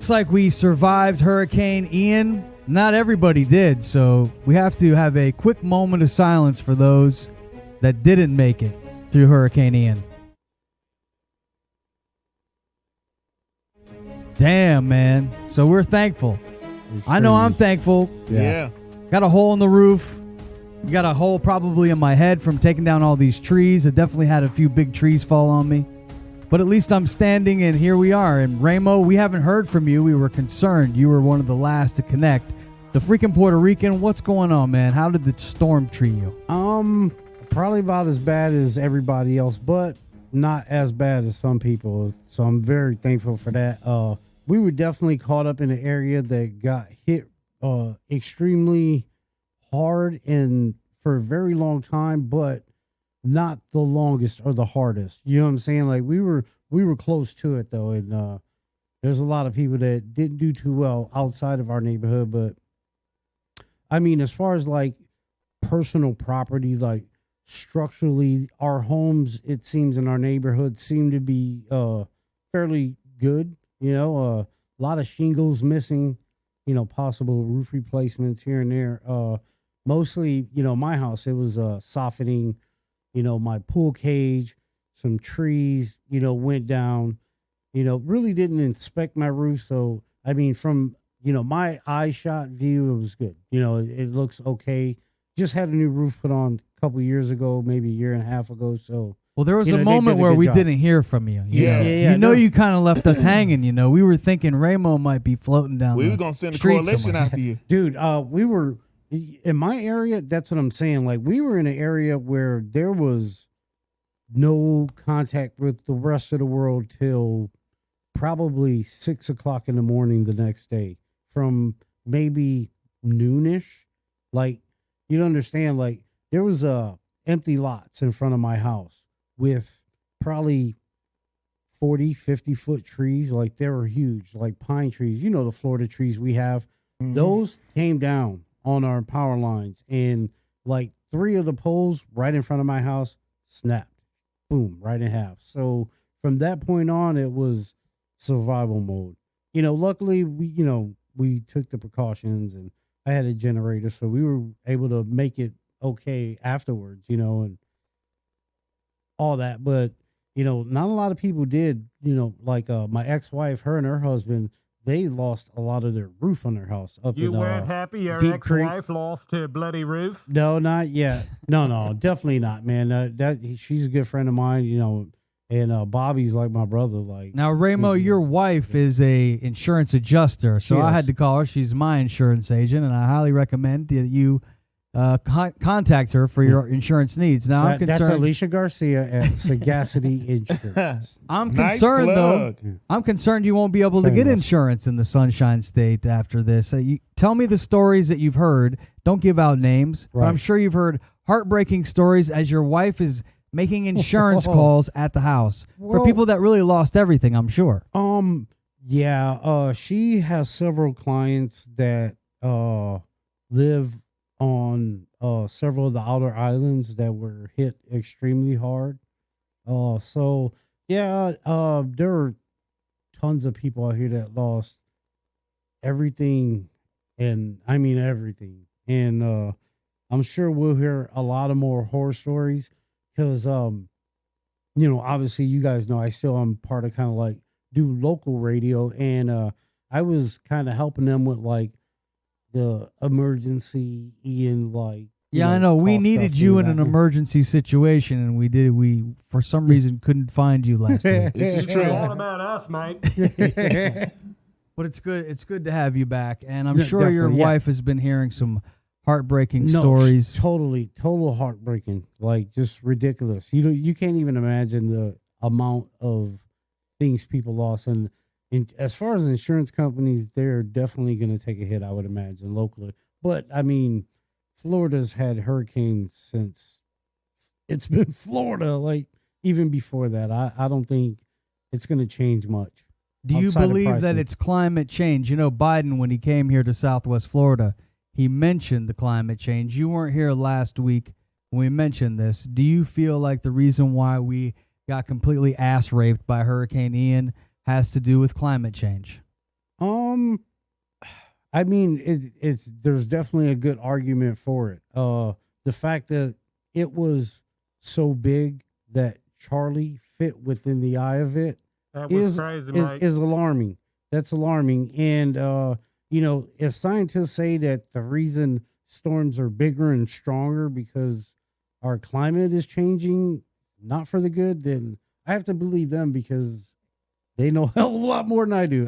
looks like we survived Hurricane Ian. Not everybody did, so we have to have a quick moment of silence for those that didn't make it through Hurricane Ian. Damn, man. So we're thankful. I know I'm thankful. Yeah. Got a hole in the roof. Got a hole probably in my head from taking down all these trees. I definitely had a few big trees fall on me. But at least I'm standing, and here we are. And Ramo, we haven't heard from you. We were concerned. You were one of the last to connect. The freaking Puerto Rican, what's going on, man? How did the storm treat you? Probably about as bad as everybody else, but not as bad as some people. So I'm very thankful for that. We were definitely caught up in an area that got hit extremely hard and for a very long time, but not the longest or the hardest. You know what I'm saying? Like we were close to it though, and there's a lot of people that didn't do too well outside of our neighborhood. But I mean, as far as like personal property, like structurally, our homes, it seems in our neighborhood seem to be fairly good. You know, a lot of shingles missing. You know, possible roof replacements here and there. Mostly, you know, my house, it was softening. You know, my pool cage, some trees, you know, went down, you know, really didn't inspect my roof. So, I mean, from, you know, my eye shot view, it was good. You know, it looks okay. Just had a new roof put on a couple years ago, maybe a year and a half ago. So, well, there was a moment where we didn't hear from you. You know, you kind of left us hanging. You know, we were thinking Ramo might be floating down. We were going to send a coalition after you. Dude, we were... In my area, that's what I'm saying. Like, we were in an area where there was no contact with the rest of the world till probably 6 o'clock in the morning the next day, from maybe noonish. Like, you don't understand. Like, there was empty lots in front of my house with probably 40, 50-foot trees. Like, they were huge, like pine trees. You know, the Florida trees we have. Mm-hmm. Those came down on our power lines, and like 3 of the poles right in front of my house snapped, boom, right in half. So from that point on, it was survival mode. You know, luckily we took the precautions, and I had a generator, so we were able to make it okay afterwards, you know, and all that. But, you know, not a lot of people did, you know, like my ex-wife, her and her husband, they lost a lot of their roof on their house. You weren't happy your ex-wife lost her bloody roof? No, not yet. No, definitely not, man. She's a good friend of mine, you know, and Bobby's like my brother. Like now, Ramo, your wife is a insurance adjuster, so I had to call her. She's my insurance agent, and I highly recommend that you contact her for your insurance needs. Now, I'm concerned. That's Alicia Garcia at Sagacity Insurance. I'm concerned, though. I'm concerned you won't be able to get insurance in the Sunshine State after this. Tell me the stories that you've heard. Don't give out names, but I'm sure you've heard heartbreaking stories as your wife is making insurance calls at the house for people that really lost everything, I'm sure. She has several clients that live on several of the outer islands that were hit extremely hard. There are tons of people out here that lost everything, and I mean everything. And I'm sure we'll hear a lot of more horror stories because, you know, obviously you guys know I still am part of kind of like do local radio, and I was kind of helping them with like the emergency Ian, like, I know we needed you in an emergency situation, and we for some reason couldn't find you last week. It's true. All about us, mate. But it's good to have you back, and I'm sure your wife has been hearing some heartbreaking stories. Total heartbreaking, like just ridiculous. You can't even imagine the amount of things people lost. And as far as insurance companies, they're definitely going to take a hit, I would imagine, locally. But, I mean, Florida's had hurricanes since it's been Florida, like, even before that. I don't think it's going to change much. Do you believe that it's climate change? You know, Biden, when he came here to Southwest Florida, he mentioned the climate change. You weren't here last week when we mentioned this. Do you feel like the reason why we got completely ass raped by Hurricane Ian has to do with climate change? I mean, it's there's definitely a good argument for it. The fact that it was so big that Charlie fit within the eye of it is alarming. That's alarming. And if scientists say that the reason storms are bigger and stronger because our climate is changing, not for the good, then I have to believe them because they know a hell of a lot more than I do.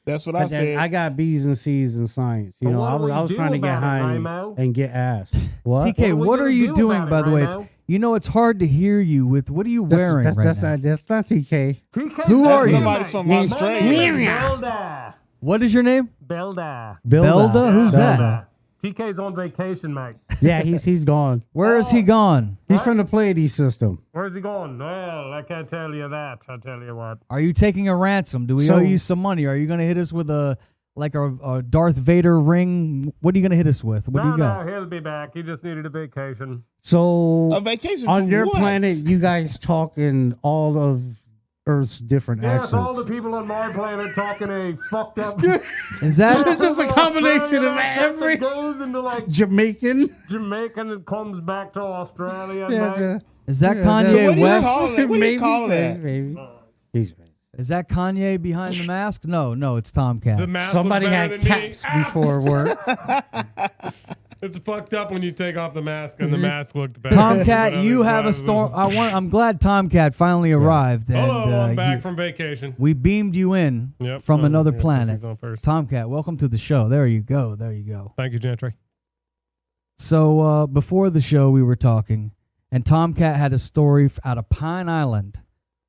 That's what I said. I got B's and C's in science. I was trying to get high and get ass. What? TK, what are you doing, by the way? It's hard to hear you with, what are you wearing right now? That's not TK. Who are you? Somebody from Australia. What is your name? Belda. Who's that? TK's on vacation, mate. Yeah, he's gone. Where is he gone? He's from the Pleiades system. Where's he going? Well, I can't tell you that. I'll tell you what. Are you taking a ransom? Do we owe you some money? Are you going to hit us with a Darth Vader ring? What are you going to hit us with? What do you got? No, he'll be back. He just needed a vacation. So a vacation on your what? planet, you guys talk in all of Earth's different accents. Yes, all the people on my planet talking a fucked up. Is that? It's just a combination of every goes into like Jamaican and comes back to Australia. Is that Kanye West? What do you call that? Maybe. Is that Kanye behind the mask? No, it's Tomcat. Somebody had caps before work. It's fucked up when you take off the mask and the mask looked bad. Tomcat, you have a storm. I'm glad Tomcat finally arrived. And, hello, I'm back from vacation. We beamed you in from another planet. Tomcat, welcome to the show. There you go. Thank you, Gentry. So before the show, we were talking, and Tomcat had a story out of Pine Island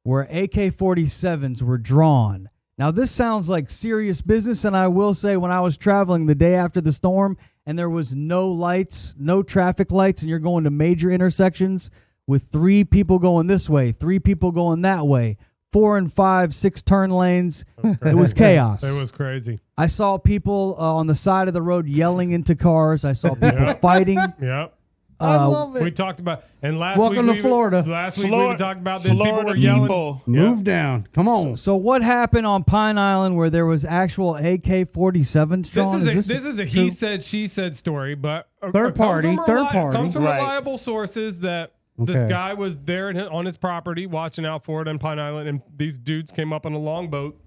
where AK-47s were drawn. Now, this sounds like serious business, and I will say when I was traveling the day after the storm and there was no lights, no traffic lights, and you're going to major intersections with 3 people going this way, 3 people going that way, 4 and 5, 6 turn lanes. It was chaos. It was crazy. I saw people on the side of the road yelling into cars. I saw people fighting. Yep. I love it. We talked about, and last Welcome week to Florida. Last week we talked about this. Florida people were yelling. Move down. Come on. So what happened on Pine Island where there was actual AK-47s drawn? This is a he said, she said story, but third party. Comes from reliable sources that this guy was there on his property watching out for it on Pine Island, and these dudes came up on a longboat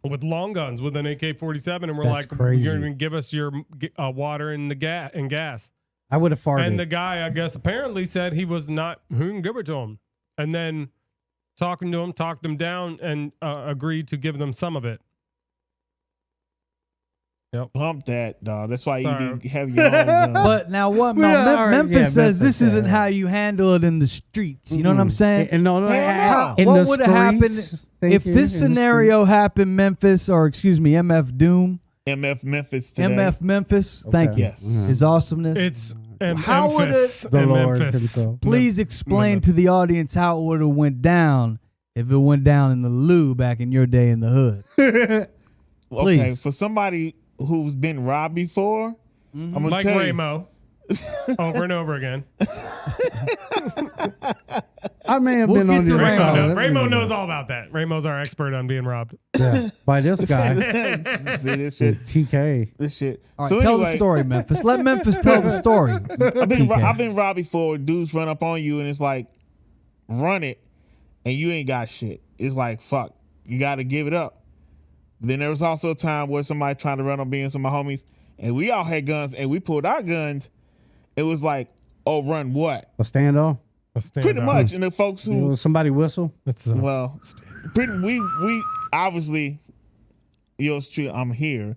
with long guns with an AK-47, and we're crazy. You're going to give us your water and gas. I would have farted. And the guy, I guess, apparently said he was not who can give it to him. And then talked him down, and agreed to give them some of it. Yep. Pump that, dog. That's why you didn't have your own gun. But now what? Memphis says this isn't how you handle it in the streets. You know what I'm saying? What would have happened if this scenario happened, Memphis, or excuse me, MF Doom? MF Memphis today. MF Memphis. Thank you. Yes. His awesomeness. It's how would it? The Lord himself. Please explain to the audience how it would have went down if it went down in the loo back in your day in the hood. Please. Okay, for somebody who's been robbed before, I'm gonna like tell Ramo, over and over again. I may have been on your side. Ramo knows all about that. Ramo's our expert on being robbed. Yeah, by this guy. See this shit. TK. This shit. All right, tell the story, Memphis. Let Memphis tell the story. I've been robbed before. Dudes run up on you and it's like, run it, and you ain't got shit. It's like, fuck, you got to give it up. Then there was also a time where somebody tried to run on me and some of my homies, and we all had guns, and we pulled our guns. It was like, oh, run what? A standoff? Pretty much. And the folks who somebody whistle? We obviously, I'm here.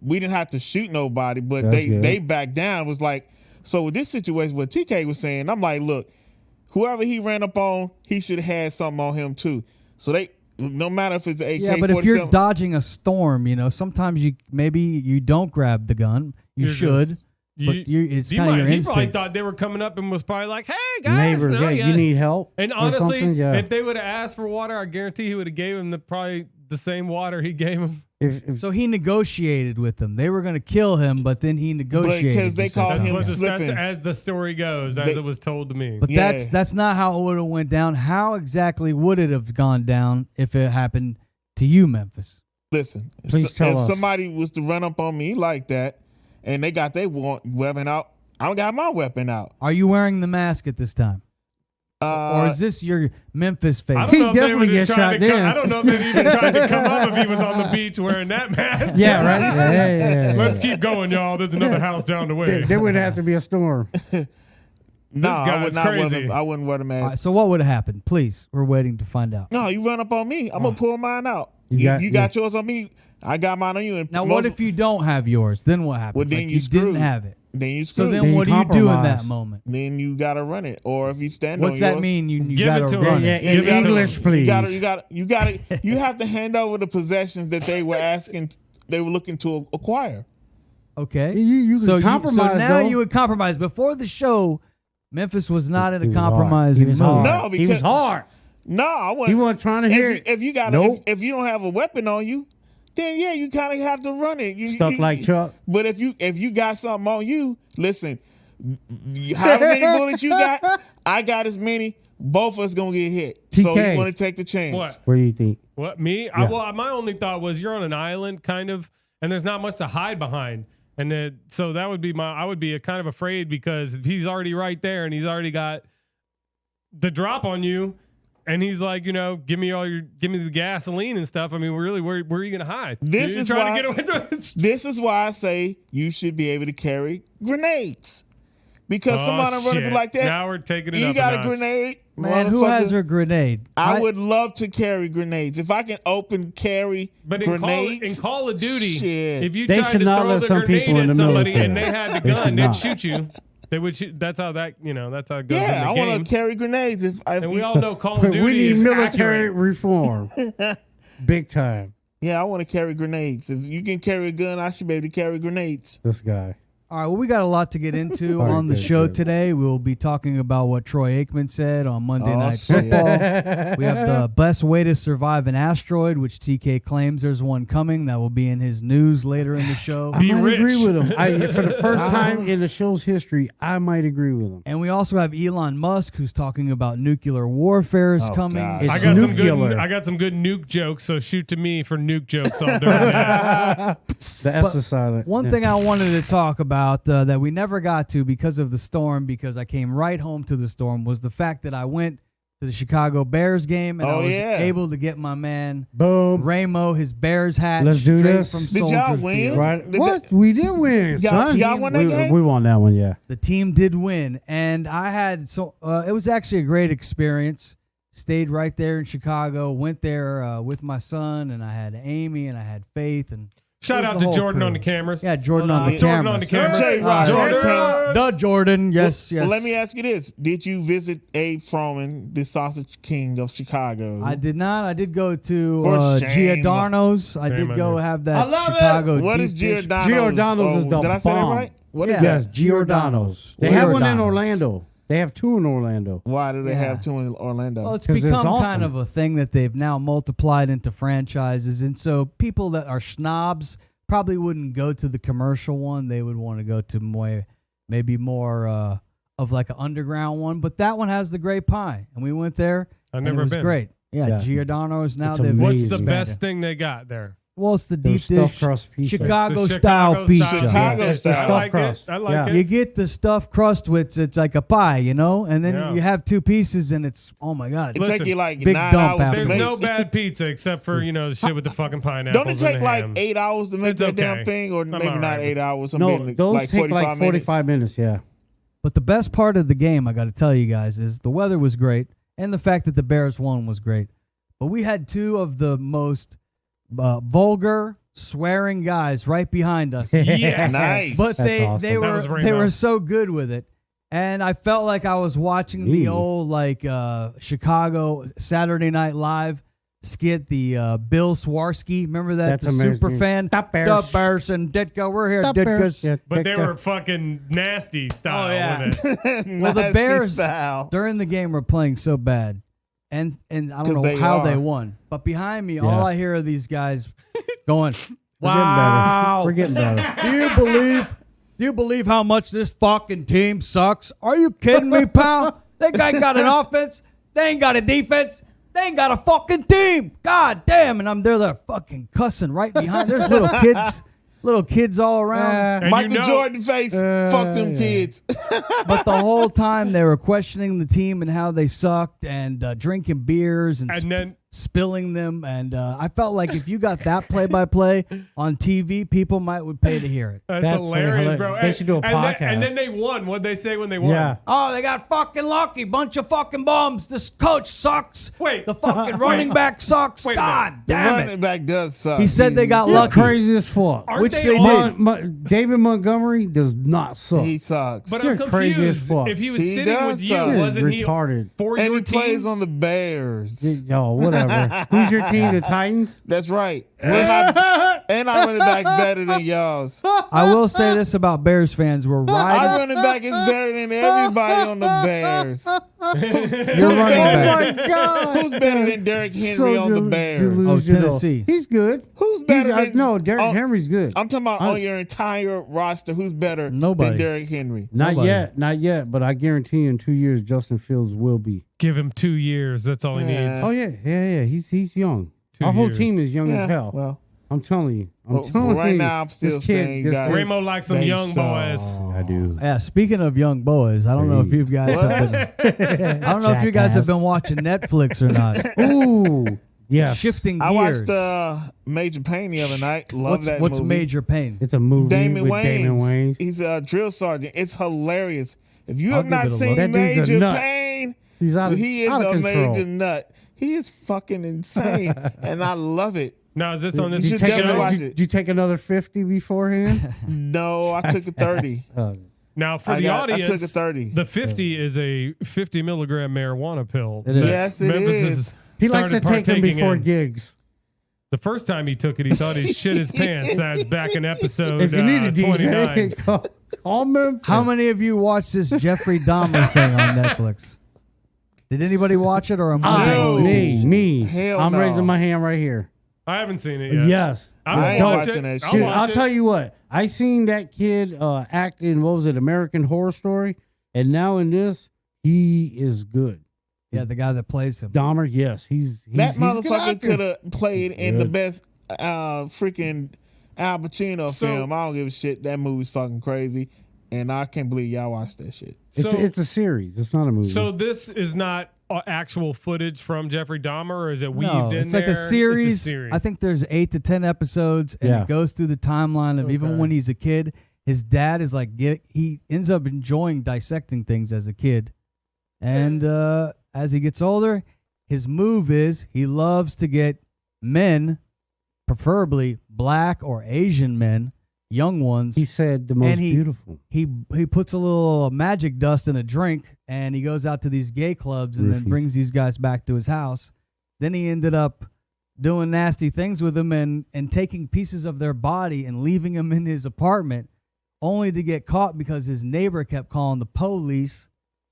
We didn't have to shoot nobody, but they backed down. It was like, so with this situation, what TK was saying, I'm like, look, whoever he ran up on, he should have had something on him too. So no matter if it's an AK-47. Yeah, but if you're dodging a storm, sometimes you don't grab the gun. You should. It's kind of your instinct. He probably thought they were coming up and was probably like, hey, guys. Neighbors, you need help? And honestly, if they would have asked for water, I guarantee he would have gave him probably the same water he gave him. So he negotiated with them. They were going to kill him, but then he negotiated. Because they called him slipping. That's as the story goes, as it was told to me. But that's not how it would have went down. How exactly would it have gone down if it happened to you, Memphis? Listen, Please tell if us. somebody was to run up on me like that and they got their weapon out, I got my weapon out. Are you wearing the mask at this time? Or is this your Memphis face? I don't He know if they definitely would have gets tried shot to come- then. I don't know if they even tried to come up if he was on the beach wearing that mask. Yeah, right. Yeah. Let's keep going, y'all. There's another house down the way. There would have to be a storm. No, This I would guy's not wear crazy. I wouldn't wear the mask. All right, so what would have happened? Please, we're waiting to find out. No, you run up on me. I'm gonna pull mine out. You You got- got yours on me. I got mine on you. And Now, what if you don't have yours? Then what happens? Well, then Like, you you didn't screwed. have it. Then you So screwed. then, Then what do you you do in that compromise. moment? Then you gotta run it. Or if you stand What's on that yours, mean? You Give gotta it to run him. it. In you gotta- English, please. You have to hand over the possessions that they were asking, they were looking to acquire. Okay. You so can compromise, so now though. you would compromise. Before the show, Memphis was not in He a was hard. compromising He was mood. hard. No, he was because- hard. No, I wasn't. He wasn't trying to hear it. If you got Nope. if you don't have a weapon on you, then yeah, you kind of have to run it. Stuck like Chuck. But if you got something on you, listen, however many bullets you got, I got as many. Both of us gonna get hit. So TK. you want to take the chance? What? What do you think? What, me? Yeah. Well, my only thought was you're on an island, kind of, and there's not much to hide behind. And so that would be I would be kind of afraid because if he's already right there and he's already got the drop on you, and he's like, give me the gasoline and stuff. I mean, really, where are you gonna hide? This You're is trying why- to get away. This is why I say you should be able to carry grenades. Because somebody running shit. like that, Now we're taking it you up got a a notch. grenade, Man, who has motherfucker. a grenade? I would love to carry grenades. If I can open carry But in grenades, Call of Duty, shit. if you They tried should to not throw let the some grenade people in at the somebody military. and they had the They gun, should they'd not. shoot you. They would shoot. That's how that that's how it goes yeah, I in the want game. to carry grenades. If And we all know Call of Duty We need is military accurate. reform. Big time. yeah, I want to carry grenades. If you can carry a gun, I should be able to carry grenades. This guy. All right, well, we got a lot to get into All right, on the good, show good. today. We'll be talking about what Troy Aikman said on Monday Oh, Night shit. Football. We have the best way to survive an asteroid, which TK claims there's one coming. That will be in his news later in the show. I Be might rich. agree with him. For the first time in the show's history, I might agree with him. And we also have Elon Musk, who's talking about nuclear warfare is Oh, coming. God. It's I got nuclear. I got some good nuke jokes, so shoot to me for nuke jokes all during that. The S is silent. One Yeah. thing I wanted to talk about that we never got to because of the storm, because I came right home to the storm, was the fact that I went to the Chicago Bears game and I was able to get my man Boom. Ramo his Bears hat. Let's do straight this. From Did y'all Soldier win? Field. Right? Did What? We did win, son. y'all won that game? We won that one, yeah. The team did win, and I had it was actually a great experience. Stayed right there in Chicago. Went there with my son, and I had Amy, and I had Faith, and Shout it was out the to whole Jordan crew. on the cameras. Yeah, Jordan on the Jordan camera. on the camera. J-Rock, Jordan. The Jordan, yes, yes. Well, let me ask you this: did you visit Abe Froman, the Sausage King of Chicago? I did not. I did go to For shame. Giordano's. I Shame did on go you. have that I love it. Chicago What deep is dish. Giordano's? Giordano's is the Did I say that bomb. right? What Yeah. is that? Yes, Giordano's. They have one in Orlando. They have two in Orlando. Why do they Yeah. have two in Orlando? Well, it's 'Cause it's become awesome. kind of a thing that they've now multiplied into franchises. And so people that are snobs probably wouldn't go to the commercial one. They would want to go to maybe more of like an underground one. But that one has the great pie. And we went there. I've and never it was been. great. Yeah, Yeah. Giordano's now. It's They've What's amazing. the Amazing. best thing they got there? Well, it's the Those deep stuffed dish crust pizza. Chicago It's the style pizza. Chicago It's style. I Stuffed like crust. it. I like Yeah. it. You get the stuffed crust with it's like a pie, you know, and then Yeah. you have two pieces, and it's oh my god. It Listen, take you like big 9 dump hours to after. There's make. no bad pizza except for the shit with the fucking pineapples. Don't it take and the like ham. 8 hours to make It's that okay. damn thing, or maybe all not right. 8 hours? No, Maybe those like take 45 like 45 minutes, yeah. But the best part of the game, I got to tell you guys, is the weather was great, and the fact that the Bears won was great. But we had two of the most vulgar, swearing guys right behind us. Yes. Nice. But they awesome. they That were was Ramo. they were so good with it, and I felt like I was watching the Ew. old like Chicago Saturday Night Live skit. The Bill Swarsky, remember that? That's the amazing. super fan. The Bears. The Bears and Ditka, we're here, The Bears, Ditkas. yeah, But they Ditka. were fucking nasty style Oh, yeah. with it. Well, the Nasty Bears style. during the game were playing so bad, and I don't 'Cause know they how are. they won. But behind me, Yeah. all I hear are these guys going, We're getting "Wow, better. We're getting better. Do you believe how much this fucking team sucks? Are you kidding me, pal? They guy got an offense. They ain't got a defense. They ain't got a fucking team. God damn. And I'm there fucking cussing right behind. There's little kids all around. Michael Jordan face. Fuck them kids. But the whole time they were questioning the team and how they sucked and drinking beers and then spilling them. And I felt like if you got that play-by-play on TV, people would pay to hear it. That's hilarious, bro. They should do a podcast. And then they won. What'd they say when they won? Yeah. Oh, they got fucking lucky. Bunch of fucking bums. This coach sucks. Wait. The fucking running back sucks. Wait a God The damn running it. back does suck. He said they got You're lucky. crazy as fuck. Aren't Which they they all- did. David Montgomery does not suck. He sucks. But You're I'm confused. crazy as fuck. If he was He sitting does with you, suck. You're wasn't he retarded. for and your he plays team? on the Bears. Yo, whatever. Who's your team? The Titans? That's right. And our running back better than y'all's. I will say this about Bears fans. We're Our riding. running back is better than everybody on the Bears. You're running Oh back. my God. Who's better than Derrick Henry on the Bears? Oh, Tennessee. He's good. Who's better than No, Derrick Henry's good. I'm talking about on your entire roster. Who's better Nobody. than Derrick Henry? Not Nobody. yet. But I guarantee you in 2 years, Justin Fields will be. Give him 2 years. That's all he Yeah. needs. Oh yeah. He's young. 2 Our whole years. team is young as hell. Well, I'm telling you. right now I'm still this kid, saying this guys- kid- Ramo likes them They young suck. boys. I do. Yeah, speaking of young boys, I don't know if you guys have been. I don't know if you guys have been watching Netflix or not. Ooh, yes. Shifting gears. I watched Major Payne the other night. Love that what's movie. Major Pain? It's a movie Damon with Wayans. Damon Wayans. He's a drill sergeant. It's hilarious. If you I'll have give not it a seen look. That dude's a Major nut. Payne, He's out of, he is out of a control. major nut. He is fucking insane, and I love it. Now, is this on Did this you, should take definitely show? watch another, it. did you take another 50 beforehand? No, I took a 30. Now, for I the got- I audience, took a 30. the 50 is a 50 milligram marijuana pill. It is. that Yes, it Memphis is. has He likes to started take them partaking before in. gigs. The first time he took it, he thought he shit his pants. Back in episode If you need a 29. DJ, call Memphis. How many of you watched this Jeffrey Dahmer thing on Netflix? Did anybody watch it or am I? No. Me. Hell I'm no. raising my hand right here. I haven't seen it yet. Yes. I'm I ain't gonna watching watch that it. shit. Dude, watch I'll it. tell you what. I seen that kid act in, what was it, American Horror Story? And now in this, he is good. Yeah, the guy that plays him. Dahmer, yes. He's That he's a good motherfucker actor. could have played in the good. best freaking Al Pacino So- film. I don't give a shit. That movie's fucking crazy, and I can't believe y'all watched that shit. It's a series. It's not a movie. So this is not actual footage from Jeffrey Dahmer, or is it weaved No, in it's there? like a series. series. I think there's 8 to 10 episodes, and Yeah. it goes through the timeline of even Okay. when he's a kid. His dad is like, he ends up enjoying dissecting things as a kid, and as he gets older, his move is he loves to get men, preferably black or Asian men, young ones. he said the most he- beautiful. He puts a little magic dust in a drink, and he goes out to these gay clubs and then Roofies. brings these guys back to his house. Then he ended up doing nasty things with them and taking pieces of their body and leaving them in his apartment, only to get caught because his neighbor kept calling the police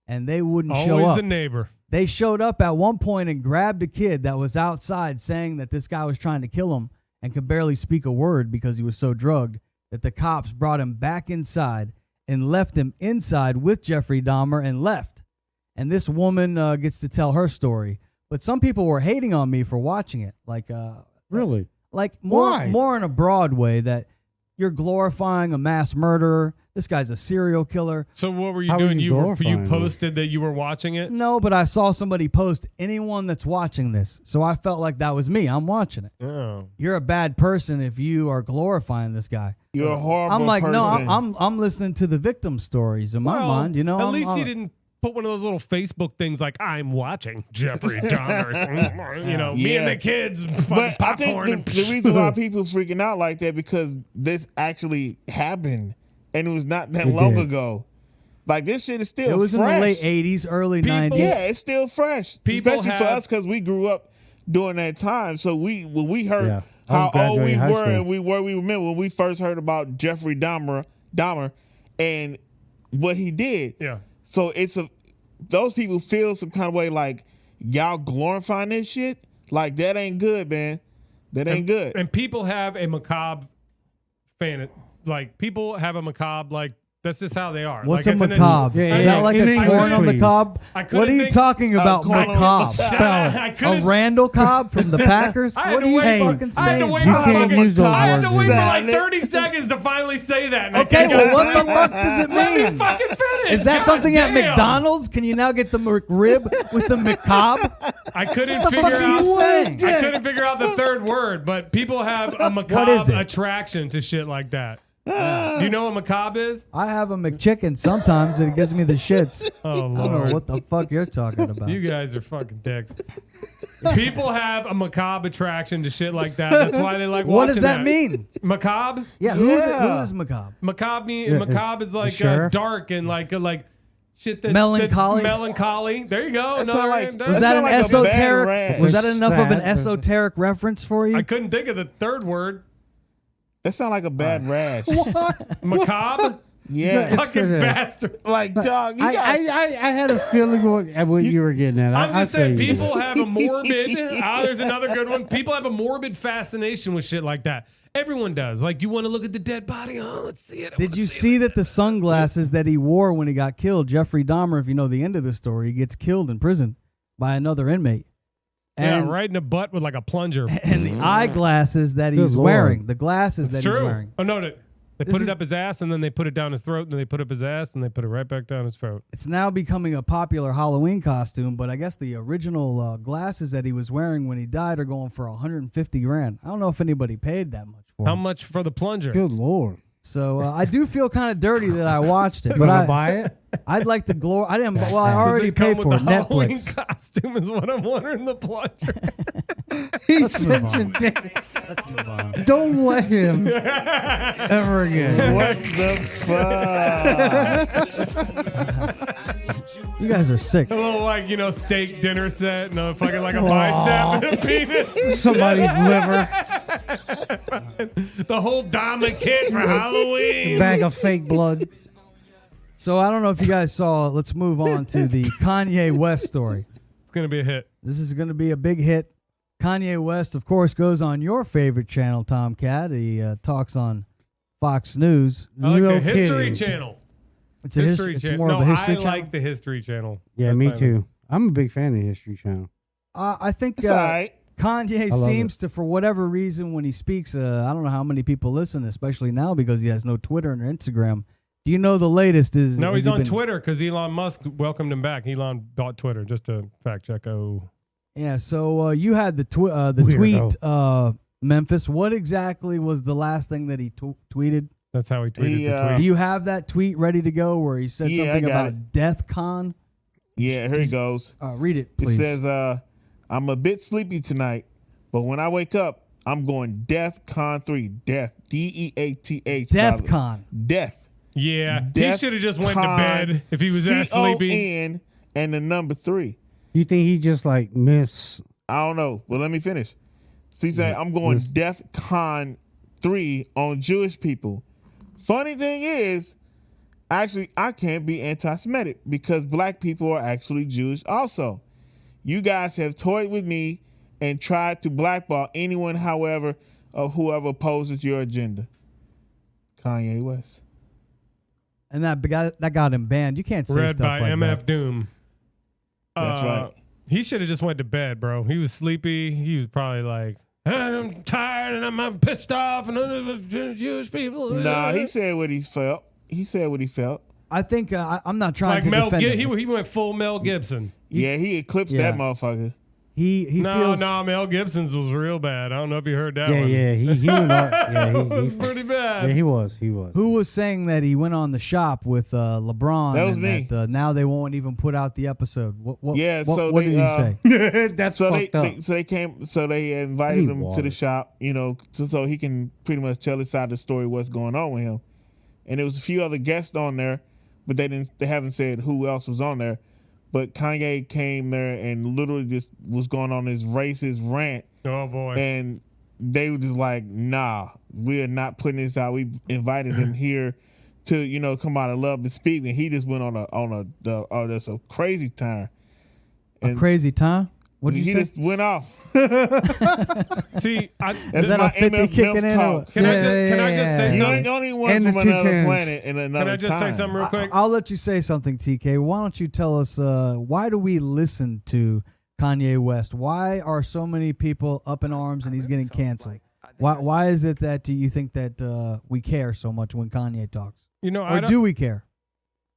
and they wouldn't show Always up. the neighbor. They showed up at one point and grabbed a kid that was outside saying that this guy was trying to kill him and could barely speak a word because he was so drugged that the cops brought him back inside and left him inside with Jeffrey Dahmer and left. And this woman gets to tell her story. But some people were hating on me for watching it. Really? More Why? in a broad way that you're glorifying a mass murderer. This guy's a serial killer. So what were you How was doing? he You glorifying him? posted that you were watching it. No, but I saw somebody post anyone that's watching this. So I felt like that was me. I'm watching it. Oh. You're a bad person if you are glorifying this guy. You're a horrible I'm like, person. no, I'm listening to the victim stories in my Well, mind. You know, at I'm- least I'm- you didn't put one of those little Facebook things like "I'm watching Jeffrey Dahmer." You know, me and Yeah. the kids, But fucking I think popcorn. the reason why people freaking out like that because this actually happened and it was not that It long did. ago. Like this shit is still It was fresh. in the late 80s, early People- 90s. Yeah, it's still fresh, People especially for have- us because we grew up during that time. So when we heard Yeah. I was how old we graduating high were school. and we remember when we first heard about Jeffrey Dahmer and what he did. Yeah. So those people feel some kind of way like y'all glorifying this shit. Like that ain't good, man. That ain't good. And people have a macabre fan. Like people have a macabre like That's just how they are. What's like, a macabre? Is that like a corn on the cob? What are you talking about, macabre? A Randall Cobb from the Packers? What are you fucking saying? I had to wait for like 30 seconds to finally say that. Okay, well, what the fuck does it mean? Let me fucking finish. Is that something at McDonald's? Can you now get the McRib with the macabre? I couldn't figure out the third word, but people have a macabre attraction to shit like that. Do you know what macabre is? I have a McChicken sometimes and it gives me the shits. Oh, Lord. I don't know what the fuck you're talking about. You guys are fucking dicks. People have a macabre attraction to shit like that. That's why they like watching. What does that mean? Macabre? Yeah, who is macabre? Macabre is like dark and like shit that's melancholy. Melancholy. There you go. Was that an esoteric? Was that enough of an esoteric reference for you? I couldn't think of the third word. That sounds like a bad rash. What? Macabre? Yeah. Fucking bastard. Like, dog, I had a feeling what you were getting at. I'm just saying, people have a morbid. There's another good one. People have a morbid fascination with shit like that. Everyone does. Like, you want to look at the dead body? Oh, let's see it. Did you see that the sunglasses that he wore when he got killed, Jeffrey Dahmer, if you know the end of the story, he gets killed in prison by another inmate. And, right in the butt with like a plunger. And the eyeglasses that he's wearing. The glasses that he's wearing. Oh, no. They put it up his ass, and then they put it down his throat, and then they put up his ass, and they put it right back down his throat. It's now becoming a popular Halloween costume, but I guess the original glasses that he was wearing when he died are going for $150,000. I don't know if anybody paid that much for them. How much for the plunger? Good Lord. So I do feel kind of dirty that I watched it. But I buy it. I'd like to I didn't. Well, I already paid for it. Halloween Netflix costume is what I'm wondering. The plunger. He's such a dick. Let's move on. Don't let him ever again. What the fuck? You guys are sick. A little steak dinner set, and fucking like a bicep and a penis. Somebody's liver. The whole Dama kit for Halloween. Bag of fake blood. So I don't know if you guys saw. Let's move on to the Kanye West story. It's gonna be a hit. This is gonna be a big hit. Kanye West, of course, goes on your favorite channel, Tomcat. He talks on Fox News. I like the History Channel. It's a history channel. More of a history channel. I like the History Channel. Yeah, me too. I'm a big fan of the History Channel. I think right. Kanye seems to, for whatever reason, when he speaks, I don't know how many people listen, especially now because he has no Twitter or Instagram. Do you know the latest? No, he's on Twitter because Elon Musk welcomed him back. Elon bought Twitter, just to fact check. Yeah, so you had the tweet, Memphis. What exactly was the last thing that he tweeted? That's how he tweeted the tweet. Do you have that tweet ready to go where he said something about Death Con? Yeah, here he goes. Read it, please. It says, I'm a bit sleepy tonight, but when I wake up, I'm going Death Con 3. Death. DEATH. Death Con. Death. Yeah, he should have just went to bed if he was that sleepy. C-O-N and the number 3. You think he just like miss? I don't know. Well, let me finish. So he said, I'm going Death Con 3 on Jewish people. Funny thing is, actually, I can't be anti-Semitic because black people are actually Jewish also. You guys have toyed with me and tried to blackball anyone, however, or whoever opposes your agenda. Kanye West. And that got him banned. You can't say Read stuff by like MF that. Doom. That's right. He should have just went to bed, bro. He was sleepy. He was probably like, I'm tired and I'm pissed off and Jewish people. Nah, he said what he felt. He said what he felt. I think I'm not trying to Mel defend him. He went full Mel Gibson. Yeah, he eclipsed that motherfucker. He feels Mel Gibson's was real bad. I don't know if you heard that one. Yeah, he went up. Yeah, it was pretty bad. Yeah, he was. Who was saying that he went on the shop with LeBron? That was me. That, now they won't even put out the episode. What so what they, did you say? That's so fucked up. They invited him to the shop, so he can pretty much tell his side of the story, what's going on with him. And there was a few other guests on there, but they haven't said who else was on there. But Kanye came there and literally just was going on this racist rant. Oh boy! And they were just like, "Nah, we are not putting this out. We invited him here to, come out of love and speak." And he just went on a crazy time. A crazy time? What did he you say? just went off. See, That's that my a 50 MF kicking Milf in or talk. what? can I just say You something? ain't the only one And from the two another tens. planet in another Can I just time. say something real quick? I'll let you say something, TK. Why don't you tell us why do we listen to Kanye West? Why are so many people up in arms and he's getting canceled? Why is it that you think that we care so much when Kanye talks? You know, Or do we care?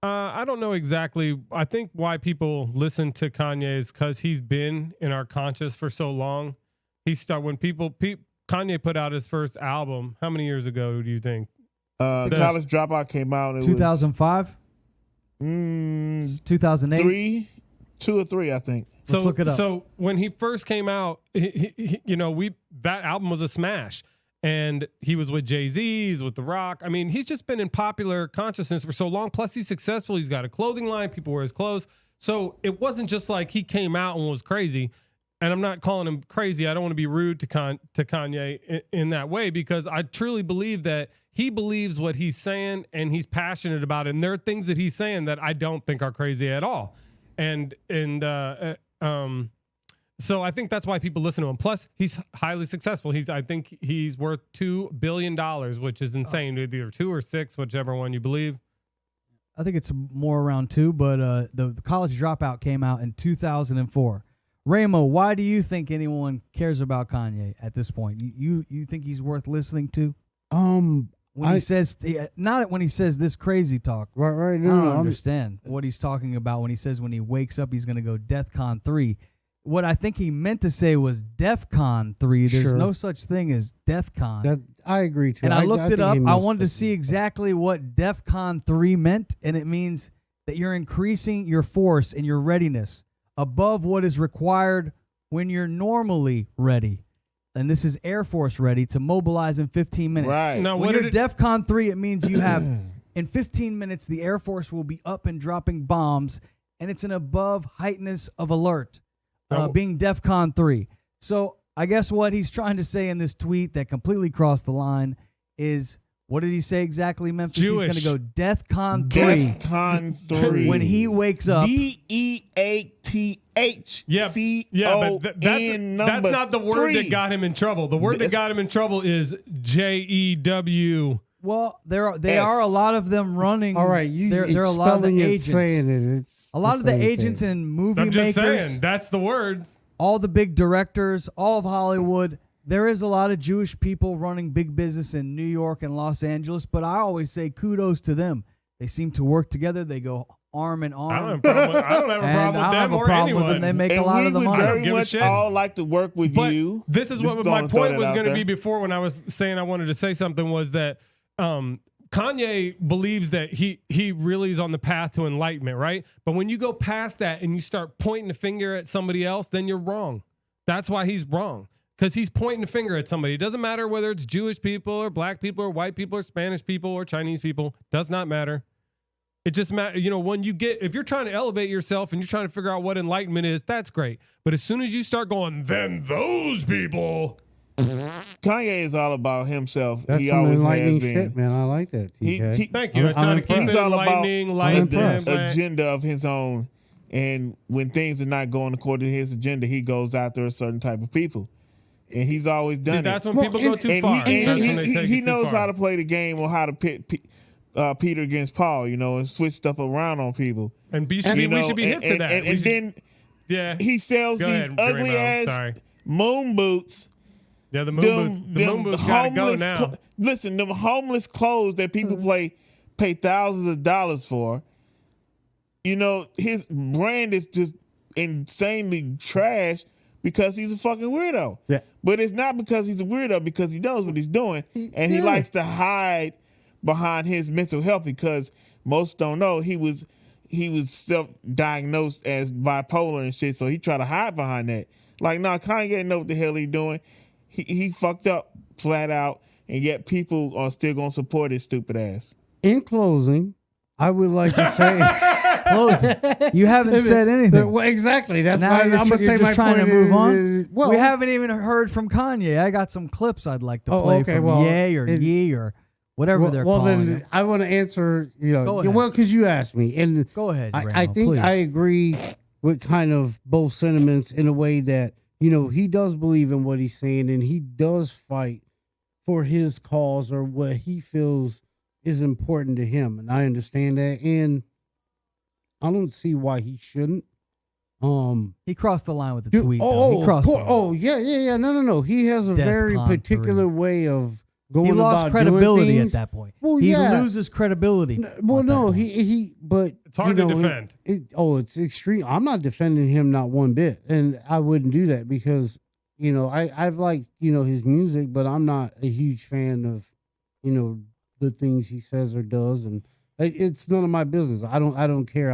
I don't know exactly. I think why people listen to Kanye is because he's been in our conscious for so long. When Kanye put out his first album, how many years ago do you think? College Dropout came out. It 2005? 2008? 2 or 3, I think. Let's look it up. So when he first came out, that album was a smash. And he was with Jay-Z, he's with The Rock. I mean, he's just been in popular consciousness for so long. Plus, he's successful. He's got a clothing line. People wear his clothes. So it wasn't just like he came out and was crazy. And I'm not calling him crazy. I don't want to be rude to Kanye in that way, because I truly believe that he believes what he's saying and he's passionate about it. And there are things that he's saying that I don't think are crazy at all. So I think that's why people listen to him. Plus, he's highly successful. I think he's worth $2 billion, which is insane. Either 2 or 6, whichever one you believe. I think it's more around 2, but the College Dropout came out in 2004. Ramo, why do you think anyone cares about Kanye at this point? You think he's worth listening to? When he says, not when he says this crazy talk. Right. I don't understand what he's talking about when he says when he wakes up he's going to go DEFCON 3. What I think he meant to say was DEFCON 3. There's no such thing as DEFCON. That I agree too. And I looked it up. I wanted to missed see exactly what DEFCON 3 meant, and it means that you're increasing your force and your readiness above what is required when you're normally ready. And this is Air Force ready to mobilize in 15 minutes. Right. Now, When you're DEFCON 3, it means you have, in 15 minutes, the Air Force will be up and dropping bombs, and it's an above heightness of alert. Being DEFCON 3. So I guess what he's trying to say in this tweet that completely crossed the line is, what did he say exactly, Memphis? Jewish. He's going to go DEFCON 3. DEFCON 3. When he wakes up. DEATH. Yeah, but that's not the word that got him in trouble. The word that got him in trouble is JEW. Well, they are a lot of them running. All right, there are a lot of the agents. Saying it, it's a lot of the agents and movie I'm just makers. saying, that's the words. All the big directors, all of Hollywood. There is a lot of Jewish people running big business in New York and Los Angeles, but I always say kudos to them. They seem to work together. They go arm in arm. I don't have a problem with them or anyone. They make and a lot of the we would money. very much all like to work with But you. this is Just what my gonna point throw was that going to out be there. before, when I was saying I wanted to say something, was that Kanye believes that he really is on the path to enlightenment, right? But when you go past that and you start pointing the finger at somebody else, then you're wrong. That's why he's wrong, because he's pointing the finger at somebody. It doesn't matter whether it's Jewish people or black people or white people or Spanish people or Chinese people. Does not matter. It just matters, if you're trying to elevate yourself and you're trying to figure out what enlightenment is, that's great. But as soon as you start going, then those people. Kanye is all about himself. That's he some always enlightening has been. shit, man. I like that. TK. Thank you. I was I'm trying to keep impressed. it He's all about enlightening, the agenda of his own. And when things are not going according to his agenda, he goes after a certain type of people. And he's always done it. That's when people go too far. That's when they take he it too knows far. how to play the game or how to pit Peter against Paul, and switch stuff around on people. And we should be hip to that. And then he sells these ugly ass moon boots. Yeah, the moon boots gotta go now. Listen, them homeless clothes that people pay thousands of dollars for. His brand is just insanely trash because he's a fucking weirdo. Yeah. But it's not because he's a weirdo, because he knows what he's doing, and he likes to hide behind his mental health, because most don't know he was self-diagnosed as bipolar and shit, so he try to hide behind that. Like, nah, Kanye know what the hell he doing. He fucked up flat out, and yet people are still gonna support his stupid ass. In closing, I would like to say, Closing. You haven't said anything. Well, exactly. That's Now why I'm you're gonna say just my trying point to move on. is- well, we haven't even heard from Kanye. I got some clips I'd like to Oh, play okay, from well, Ye or Yee or whatever they're well, calling then it. I want to answer. Go ahead. Well, because you asked me, and Go ahead, I Ramo, think please. I agree with kind of both sentiments in a way that, you know, he does believe in what he's saying and he does fight for his cause or what he feels is important to him. And I understand that. And I don't see why he shouldn't. He crossed the line with the Dude, tweet. of course. Yeah. No. He has a very particular way of going he lost about credibility doing things. at that point. Well, he loses credibility. But it's hard to defend. It's extreme. I'm not defending him not one bit, and I wouldn't do that because, you know, I've liked, you know, his music, but I'm not a huge fan of, you know, the things he says or does, and it's none of my business. I don't care.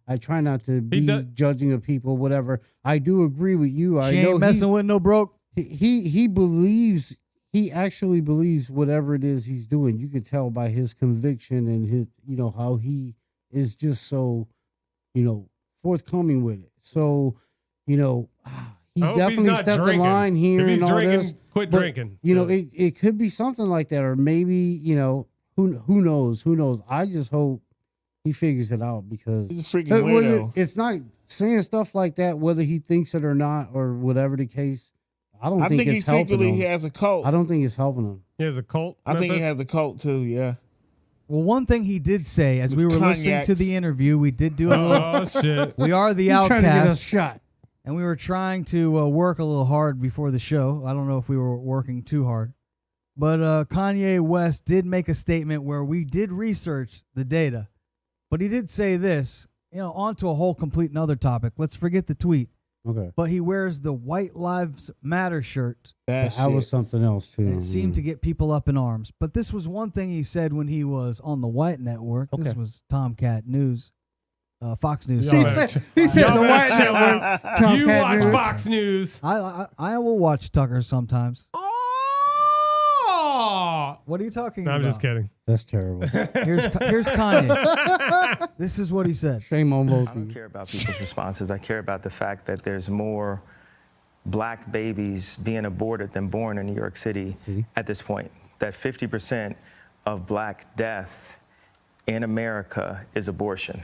I try not to be judging of people, whatever. I do agree with you. She ain't messing with no broke. He believes. He actually believes whatever it is he's doing. You could tell by his conviction and his, you know, how he is just so, you know, forthcoming with it. So, you know, he definitely stepped the line here and all this. Quit drinking. You know, it could be something like that, or maybe, you know, who knows? Who knows? I just hope he figures it out because he's a freaking weirdo. It's not saying stuff like that, whether he thinks it or not, or whatever the case. I think he secretly has a cult. I don't think it's helping him. He has a cult? I think he has a cult too, yeah. Well, one thing he did say as we were listening to the interview, we did do a little. Oh, shit. We are the Outcasts. Trying to get us shot. And we were trying to work a little hard before the show. I don't know if we were working too hard. But Kanye West did make a statement where we did research the data. But he did say this, you know, on to a whole complete another topic. Let's forget the tweet. Okay. But he wears the White Lives Matter shirt. That was something else too. And it seemed to get people up in arms. But this was one thing he said when he was on the White Network. Okay. This was Tomcat News, Fox News. He said the White Network. Tomcat you watch News. Fox News. I will watch Tucker sometimes. Oh! What are you talking about? I'm just kidding. That's terrible. Here's Kanye. This is what he said. Shame on both I don't care about people's responses. I care about the fact that there's more black babies being aborted than born in New York City at this point. That 50% of black death in America is abortion.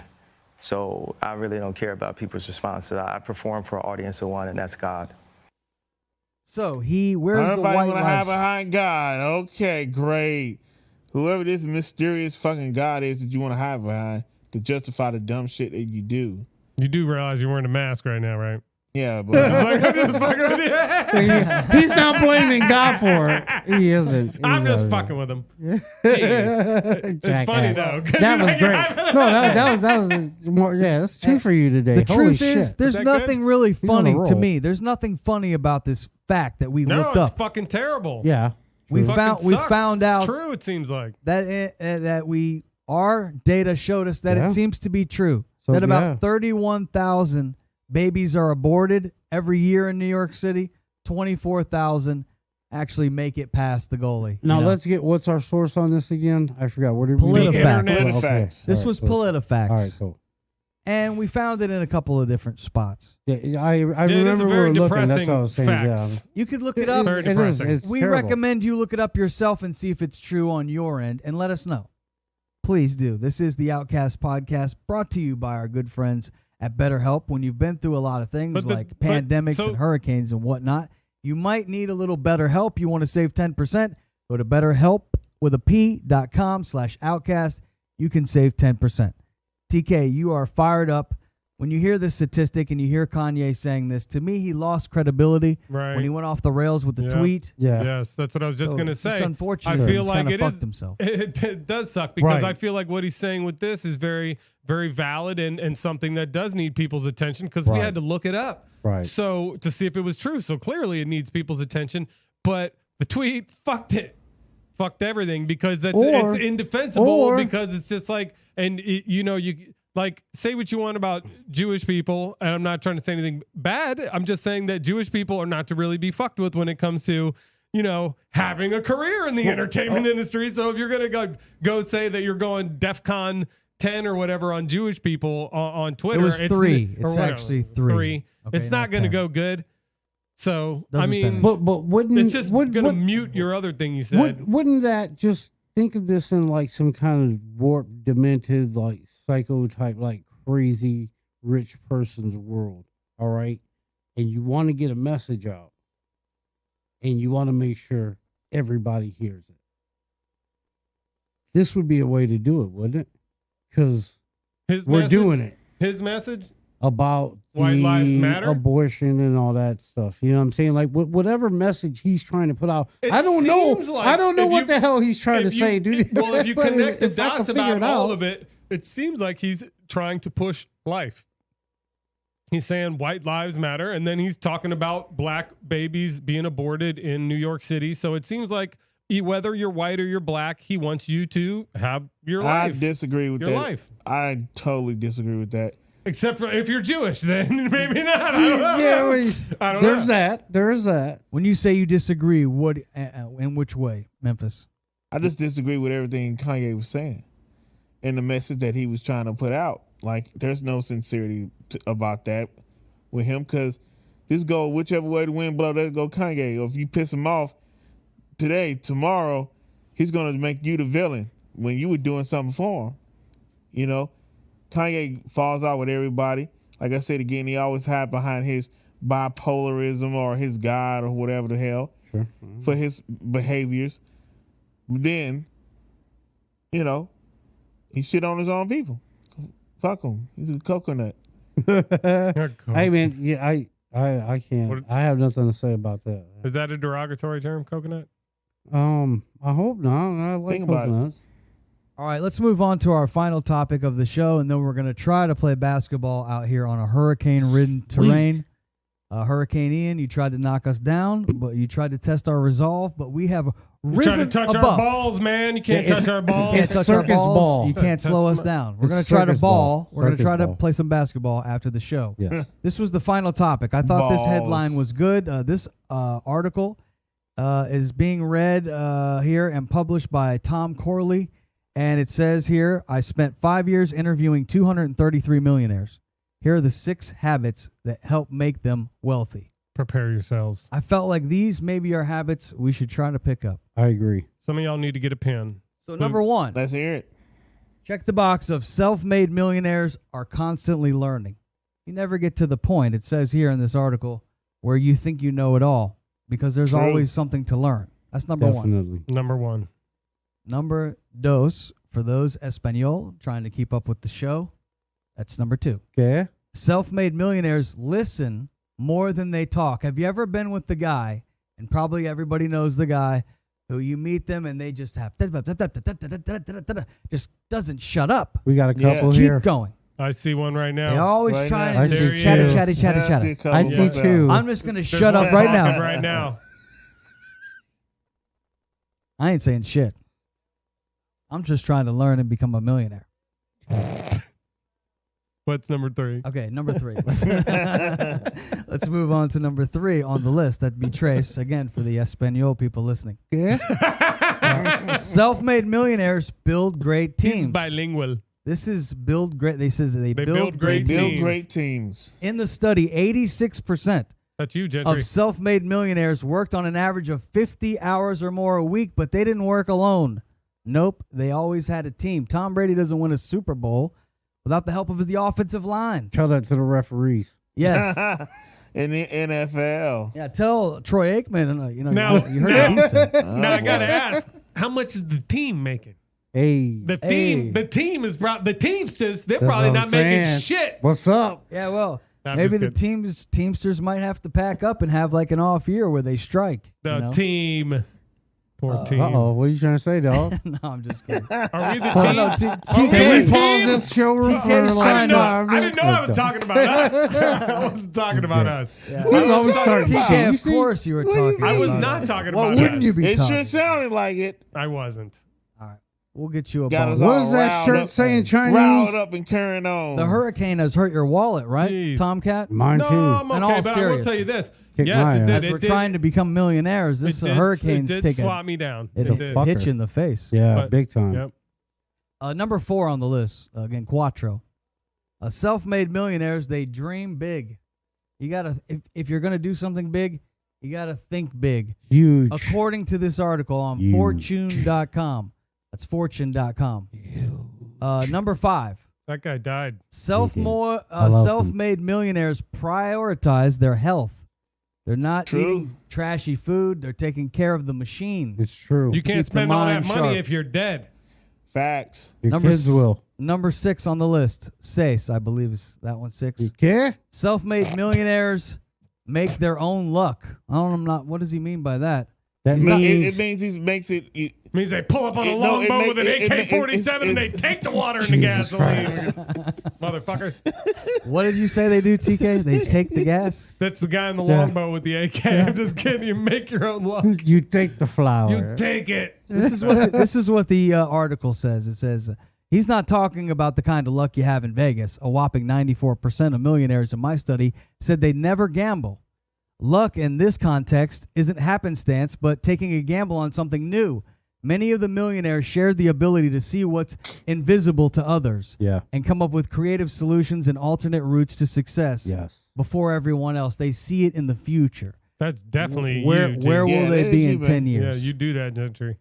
So I really don't care about people's responses. I perform for an audience of one, and that's God. So he wears Everybody the white want to hide behind God. Okay, great. Whoever this mysterious fucking God is that you want to hide behind to justify the dumb shit that you do. You do realize you're wearing a mask right now, right? Yeah, but I'm just fucking with you. He's not blaming God for it. He isn't. I'm just fucking with him. Jeez. It's funny though. That was great. No, that was more. Yeah, that's true for you today. The Holy truth is, shit. there's nothing really He's on a funny to roll. me. There's nothing funny about this fact that we No, looked it's up. fucking terrible. Yeah. We Fucking sucks. found out It's true. It seems like that our data showed us that it seems to be true So, that about 31,000 babies are aborted every year in New York City. 24,000 actually make it past the goalie. Now you know? let's get what's our source on this again? I forgot. Where did we PolitiFact. This was PolitiFact. All right, cool. And we found it in a couple of different spots. Yeah, I remember we were looking. That's what I was saying. Facts. Yeah. You could look it up. Very depressing. We terrible. recommend you look it up yourself and see if it's true on your end and let us know. Please do. This is the Outcast podcast brought to you by our good friends at BetterHelp. When you've been through a lot of things like pandemics and hurricanes and whatnot, you might need a little better help. You want to save 10%? Go to BetterHelp.com/Outcast. You can save 10%. TK, you are fired up. When you hear this statistic and you hear Kanye saying this, to me, he lost credibility when he went off the rails with the tweet. Yeah. Yes, that's what I was just going to say. It's unfortunate. I feel He's like fucked himself. It does suck because I feel like what he's saying with this is very, very valid and something that does need people's attention because we had to look it up. Right. So to see if it was true. So clearly it needs people's attention, but the tweet fucked everything because it's indefensible because it's just like, and you like say what you want about Jewish people. And I'm not trying to say anything bad. I'm just saying that Jewish people are not to really be fucked with when it comes to, having a career in the entertainment industry. So if you're going to go say that you're going DEFCON 10 or whatever on Jewish people on Twitter, It was 3. It's actually 3. Okay, it's not going to go good. So, Doesn't but wouldn't it's just going to mute your other thing you said. Wouldn't that just think of this in like some kind of warped, demented, like psycho type, like crazy rich person's world. All right. And you want to get a message out. And you want to make sure everybody hears it. This would be a way to do it, wouldn't it? Because we're doing it. His message? About White Lives Matter, abortion, and all that stuff. You know what I'm saying? Like whatever message he's trying to put out. I don't know. Like I don't know what the hell he's trying to say, dude. Well, if you connect the dots about all out, of it, it seems like he's trying to push life. He's saying white lives matter, and then he's talking about black babies being aborted in New York City. So it seems like whether you're white or you're black, he wants you to have your life. I disagree with your that. Life. I totally disagree with that. Except for if you're Jewish, then maybe not. I don't know. Yeah, I don't there's know. that. There's that. When you say you disagree, what in which way, Memphis? I just disagree with everything Kanye was saying and the message that he was trying to put out. Like, there's no sincerity about that with him, because just go whichever way the wind blows, let's go Kanye. Or if you piss him off today, tomorrow, he's going to make you the villain when you were doing something for him. You know, Kanye falls out with everybody. Like I said again, he always hide behind his bipolarism or his God or whatever the hell for his behaviors. But then, you know, he shit on his own people. Fuck him. He's a coconut. Hey man, yeah, I can't. What? I have nothing to say about that. Is that a derogatory term, coconut? I hope not. I like Think about it. coconuts. All right, let's move on to our final topic of the show, and then we're going to try to play basketball out here on a hurricane-ridden terrain. Hurricane Ian, you tried to knock us down, but you tried to test our resolve, but we have risen Trying to touch above. our balls, man. You can't touch our balls. You can't touch circus our balls. ball. You can't slow us down. We're going It's to try to circus ball. ball. We're going to Circus try to ball. play some basketball after the show. Yes. This was the final topic. I thought this Balls. headline was good. This article is being read here and published by Tom Corley. And it says here, I spent 5 years interviewing 233 millionaires. Here are the 6 habits that help make them wealthy. Prepare yourselves. I felt like these maybe are habits we should try to pick up. I agree. Some of y'all need to get a pen. So number 1, Let's hear it. check the box of self-made millionaires are constantly learning. You never get to the point, it says here in this article, where you think you know it all, because there's True. always something to learn. That's number 1. Definitely. Number 1. Number 2, for those Espanol trying to keep up with the show, that's number 2. Okay. Self-made millionaires listen more than they talk. Have you ever been with the guy, and probably everybody knows the guy, who you meet them and they just have just doesn't shut up. We got a couple Keep here. going. I see one right now. They always Right trying now. to I do see chatty, two. chatty, chatty, chatty. I see 2. I'm just going to There's shut one up right talking now. Right now. I ain't saying shit. I'm just trying to learn and become a millionaire. What's number 3? Okay, number 3. Let's move on to number 3 on the list. That'd be Trace, again, for the Espanol people listening. Yeah. Self-made millionaires build great He's teams. bilingual. This is build great. They says they build great great Build teams. great teams. In the study, 86% That's you, Gentry. of self-made millionaires worked on an average of 50 hours or more a week, but they didn't work alone. Nope, they always had a team. Tom Brady doesn't win a Super Bowl without the help of the offensive line. Tell that to the referees. Yes. In the NFL. Yeah, tell Troy Aikman. You heard now- what he said. Now I gotta ask, how much is the team making? Hey. The Hey. team is the Teamsters. They're That's probably what not I'm making saying. shit. What's up? Yeah, well, I'm maybe just the kidding. Teamsters might have to pack up and have like an off year where they strike. The you know? team. Poor team. Uh-oh. What are you trying to say, dog? No, I'm just kidding. Are we the Oh, team? no, Are we Can the we team? pause this showroom for TK's like trying to- 5 I minutes? didn't know I was talking about us. I wasn't talking about us. Yeah. He's always starting shit. TK, You of see? course you were talking I was about not us. talking What about wouldn't us. you be It talking? sure sounded like it. I wasn't. All right. We'll get you a Got ball. us What all does that riled shirt up, say in Chinese? riled up and carrying on. The hurricane has hurt your wallet, right, Jeez. Tomcat? Mine No, too. I'm In okay, all but I will tell you seriousness. this. Kick Yes, my it ass. did. As It we're did. trying to become millionaires, this hurricane's it did taking swat me down. it'll It did. fuck- hit fucker. you in the face. Yeah, But- big time. Yep. Number 4 on the list, again, Quattro. Self-made millionaires, they dream big. You gotta, if you're gonna do something big, you gotta think big. Huge. According to this article on Huge. Fortune.com, that's Fortune.com. Number 5, That guy died. Self-made millionaires prioritize their health. They're not eating trashy food. They're taking care of the machine. It's true. You can't Keep the spend all that mind money sharp. if you're dead. Facts. Your kids will. Number 6 on the list. Sace, I believe is that one 6. You care? Self-made millionaires make their own luck. What does he mean by that? That It means he makes it. Means they pull up on a longboat with an AK-47 and they take the water and the gasoline. Motherfuckers. What did you say they do, TK? They take the gas? That's the guy in the longboat with the AK. I'm just kidding. You make your own luck. You take the flower. You take it. This is what the article says. It says, he's not talking about the kind of luck you have in Vegas. A whopping 94% of millionaires in my study said they never gamble. Luck in this context isn't happenstance, but taking a gamble on something new. Many of the millionaires shared the ability to see what's invisible to others and come up with creative solutions and alternate routes to success before everyone else. They see it in the future. That's definitely where will they be in 10 Yeah, years? you do that, Gentry.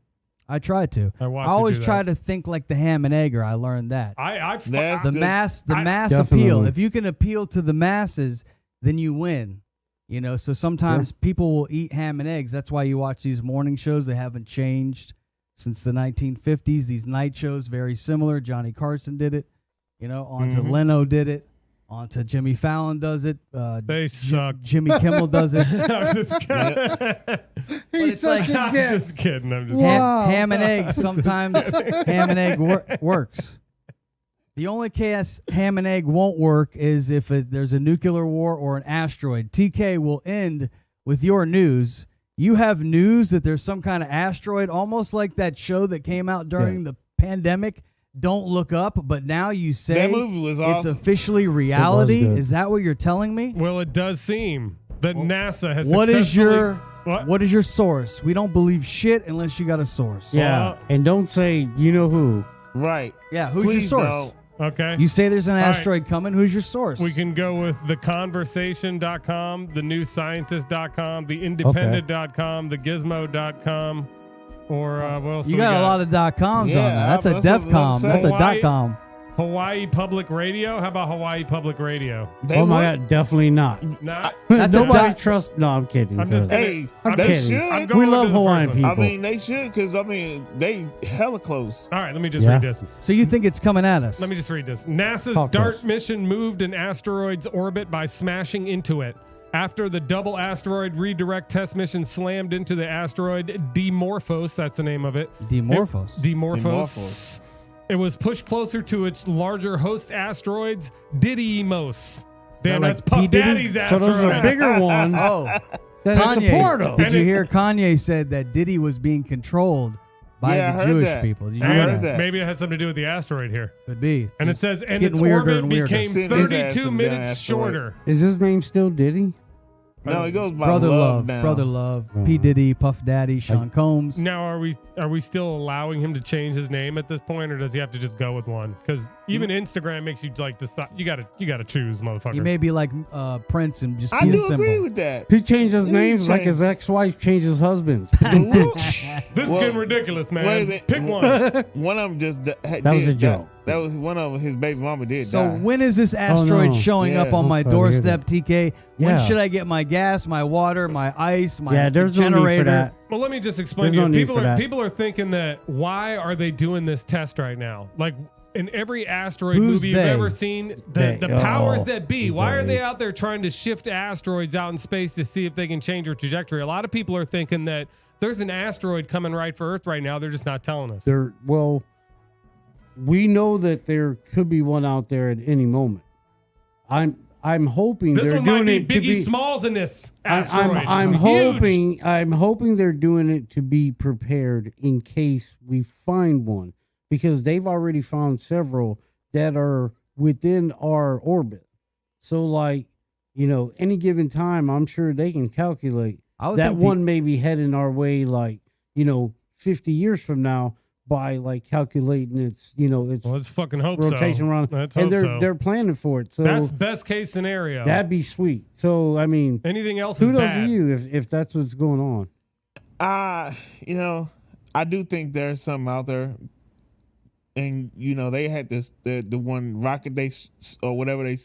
I try to. I always try to think like the ham and egger. I learned that. The mass appeal. If you can appeal to the masses, then you win. You know, so sometimes people will eat ham and eggs. That's why you watch these morning shows. They haven't changed since the 1950s. These night shows, very similar. Johnny Carson did it. You know, onto Leno did it. Onto Jimmy Fallon does it. They suck. Jimmy Kimmel does it. I'm just kidding. He's such a I'm dick. just kidding. I'm just ham and egg. Sometimes ham and egg works. The only case ham and egg won't work is if there's a nuclear war or an asteroid. TK will end with your news. You have news that there's some kind of asteroid, almost like that show that came out during the pandemic, Don't Look Up, but now you say that movie was awesome. It's officially reality. Is that what you're telling me? Well, it does seem that NASA has What is successfully... what is your source? We don't believe shit unless you got a source. Yeah, and don't say you know who. Right. Yeah, who's Please your source? don't. Okay. You say there's an asteroid coming. Who's your source? We can go with theconversation.com, thenewscientist.com, theindependent.com, thegizmo.com, or what else? You got a lot of .coms on that. That's a DEFCOM. That's a .com. Hawaii Public Radio. How about Hawaii Public Radio? Oh my God, definitely not. Not. Nobody trusts. No, I'm kidding. I'm just Hey, I'm they kidding. should. We love Hawaiian people. I mean, they should because they hella close. All right, let me just read this. So you think it's coming at us? Let me just read this. NASA's Talk to DART us. mission moved an asteroid's orbit by smashing into it. After the double asteroid redirect test mission slammed into the asteroid Dimorphos, that's the name of it. Dimorphos. Dimorphos. It was pushed closer to its larger host asteroids, Didymos. Damn, like that's Puff P. Diddy? Daddy's So asteroid. there's a bigger one. Oh, That it's a part of. Did you hear Kanye said that Diddy was being controlled by Yeah, I the heard Jewish that. people? Did you I hear heard that. Maybe it has something to do with the asteroid here. Could be. And it says, and getting its weirder orbit and weirder. became Send his ass 32 to the minutes asteroid. shorter. Is his name still Diddy? No, it goes by Brother Love Love, now. Brother Love, P. Diddy, Puff Daddy, Sean Combs. Now, are we still allowing him to change his name at this point, or does he have to just go with one? Because even Instagram makes you like decide. You gotta choose, motherfucker. He may be like Prince and just I be a do symbol. agree with that. He changed his He names like changed. his ex-wife changes husbands. This is Well, getting ridiculous, man. wait a minute. Pick one. One of them just That was a joke. That was one of his baby mama did. So die. when is this asteroid no. showing Yeah. up on my I'm sorry to hear doorstep, TK? When Yeah. should I get my gas, my water, my ice, my Yeah, there's no generator? need for that. Well, let me just explain There's to no you. need People for are that. people are thinking that why are they doing this test right now? Like in every asteroid Who's movie you've they? ever seen, They. the powers Oh, that be, why are they. they out there trying to shift asteroids out in space to see if they can change their trajectory? A lot of people are thinking that there's an asteroid coming right for Earth right now. They're just not telling us. Well, we know that there could be one out there at any moment. I'm hoping This they're one might doing be it to Biggie be. Smalls in this asteroid. I'm Huge. hoping they're doing it to be prepared in case we find one, because they've already found several that are within our orbit. So like, any given time, I'm sure they can calculate I would that think one may be heading our way, like, 50 years from now, by like calculating its its Well, let's fucking hope rotation so. around, Let's and hope they're so. they're planning for it. So That's best case scenario. that'd be sweet. So I mean, Anything else is kudos bad. to you if that's what's going on. I do think there's something out there. and you know they had this the one rocket or whatever they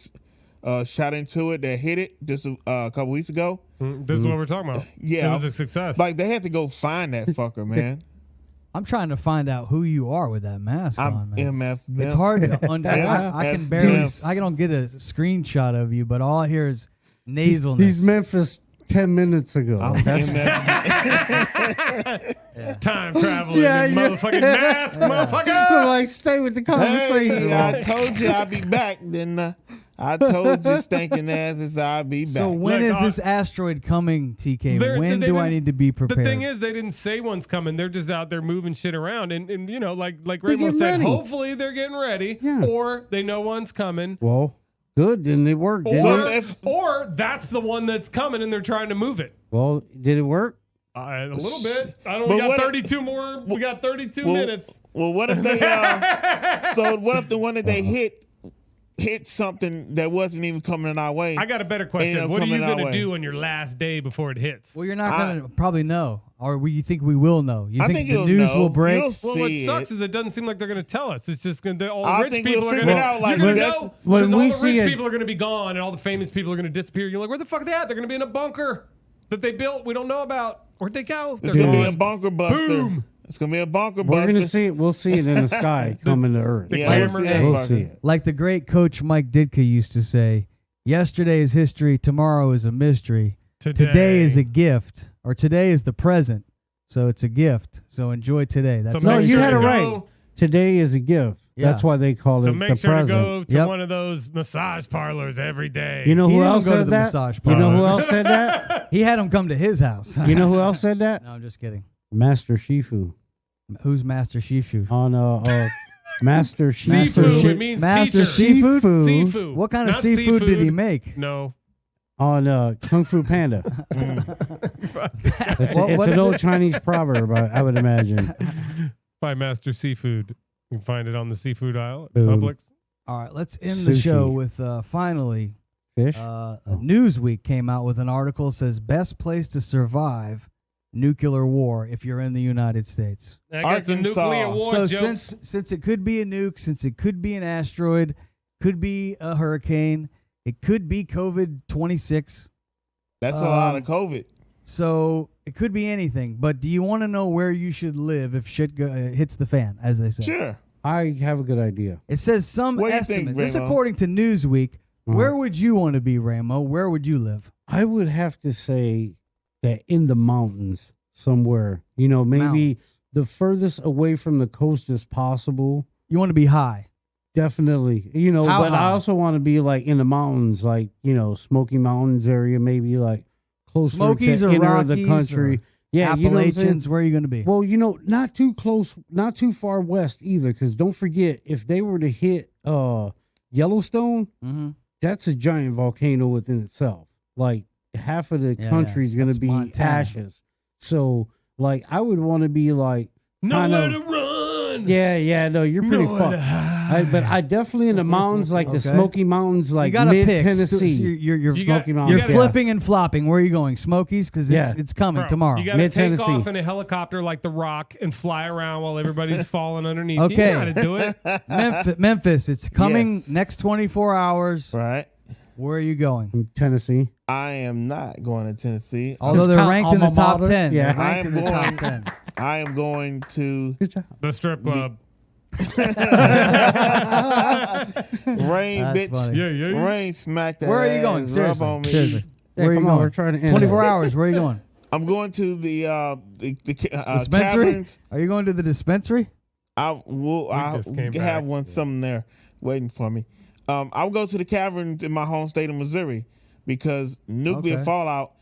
shot into it that hit it just a couple weeks ago. This is what we're talking about. Yeah, it was a success. Like they had to go find that fucker, man. I'm trying to find out who you are with that mask on, man. MF. It's hard to I can barely. I don't get a screenshot of you, but all I hear is nasalness. He's Memphis 10 minutes ago. That's Time traveling, motherfucking mask, motherfucker. So like, stay with the conversation. Hey, I told you I'd be back. Then I told you, stinking asses, I'll be back. So when is this asteroid coming, TK? When do I need to be prepared? The thing is, they didn't say one's coming. They're just out there moving shit around, and you know, like Ramo said, hopefully they're getting ready, or they know one's coming. Well, good, then it worked. Or that's the one that's coming, and they're trying to move it. Well, did it work? A little bit. We got 32 more. We got 32 minutes. Well, what if they? So what if the one that they hit something that wasn't even coming our way? I got a better question. What are you going to do on your last day before it hits? Well, you're not going to probably know, or you think we will know? You think the you'll news know. will break? You'll Well, what see sucks it. is it doesn't seem like they're going to tell us. It's just going to all I the rich think people we'll are going figure to it out, like, you're going to that's- know when because all we the see rich it- people are going to be gone and all the famous people are going to disappear. You're like, where the fuck are they at? They're going to be in a bunker that they built. We don't know about. Where'd they go? It's gonna be a bunker buster. Boom. It's gonna be a bunker We're buster. gonna see it. We'll see it in the sky coming to Earth. The Yeah, camera We'll see it. Like the great coach Mike Ditka used to say, yesterday is history, tomorrow is a mystery. Today is a gift, or today is the present. So it's a gift. So enjoy today. That's No, make you sure had to it right. go- Today is a gift. Yeah. That's why they call So it make the sure present. to go to Yep. one of those massage parlors every day. You know He who didn't else go to said the that? massage You know who parlor. else said that? He had him come to his house. You know who else said that? No, I'm just kidding. Master Shifu Who's Master Shifu? on Master Seafood. Shifu It means Master teacher. Seafood? Seafood. What kind of Not seafood did he make? No. on Kung Fu Panda. It's What an is old it? Chinese proverb, I would imagine. By Master Seafood. You can find it on the seafood aisle at Boom. Publix. All right, let's end the Sushi. show with finally Fish. Newsweek came out with an article that says best place to survive nuclear war if you're in the United States. I got some Arkansas. nuclear war So jokes. since it could be a nuke, since it could be an asteroid, could be a hurricane, it could be COVID-26. That's a lot of COVID. So it could be anything. But do you want to know where you should live if shit hits the fan, as they say? Sure. I have a good idea. It says some What do you estimate. think, This Ramo? according to Newsweek. Where would you want to be, Ramo? Where would you live? I would have to say that in the mountains somewhere, maybe Mountains. the furthest away from the coast as possible. You want to be high. Definitely, How but I high? also want to be like in the mountains, like, Smoky Mountains area, maybe like closer Smokies to or inner of Rockies the country. Yeah, you know what I'm saying? Appalachians, where are you going to be? Well, not too close, not too far west either, because don't forget, if they were to hit Yellowstone, Mm-hmm. that's a giant volcano within itself. Like half of the Yeah, country is going to that's be Montana. ashes. So, like, I would want to be like, Nowhere kind to of- run. yeah, no, you're pretty Nowhere fucked. to hide. But I definitely in the mountains, like the Okay. Smoky Mountains, like you gotta mid pick. So Tennessee. you're You got- Smoky you Mountains. you're gotta- flipping and flopping. Where are you going? Smokies? Because Yeah. it's coming Bro, tomorrow. You got to take Mid-Tennessee. off in a helicopter like The Rock and fly around while everybody's falling underneath. Okay. You got to do it. Memphis, it's coming Yes. next 24 hours. Right. Where are you going? Tennessee. I am not going to Tennessee. Although It's they're called ranked in the alma top mater. 10. Yeah. They're ranked in the top 10. I am going to Good job. The strip club. rain, That's bitch. funny. Yeah. Rain, smack that. Where are you ass, going? rub Seriously. on me. Seriously. Yeah, Where are you come on, going? we're trying to end 24 this. hours. Where are you going? I'm going to the Dispensary? caverns. Are you going to the dispensary? I just came back. have one something there waiting for me. I'll go to the caverns in my home state of Missouri because nuclear Okay. fallout.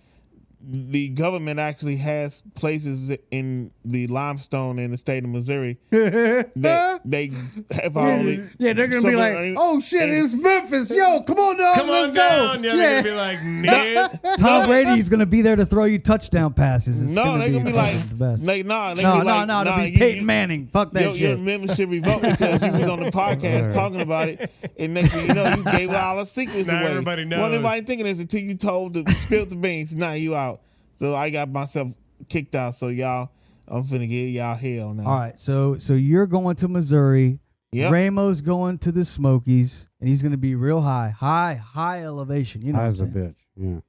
The government actually has places in the limestone in the state of Missouri that they have already. Yeah, they're gonna be like, "Oh shit, and- it's Memphis! Yo, come on down, Come let's on go!" down. Yeah, they're going to be like, nah. Tom Brady's going to be there to throw you touchdown passes. It's No, they're gonna be like, the best. like, nah, they No, be like, no, to nah, be Peyton Manning. Fuck that your shit. membership revoked because you was on the podcast talking about it, and next thing you know, you gave all the secrets Now away. everybody knows. Wasn't anybody thinking this until you told the spilled the beans. Now you out. So I got myself kicked out. So y'all, I'm finna give y'all hell now. All right, so you're going to Missouri Yep. Ramo's going to the Smokies, and he's going to be real high elevation. You know, High what as a I'm saying? bitch. Yeah.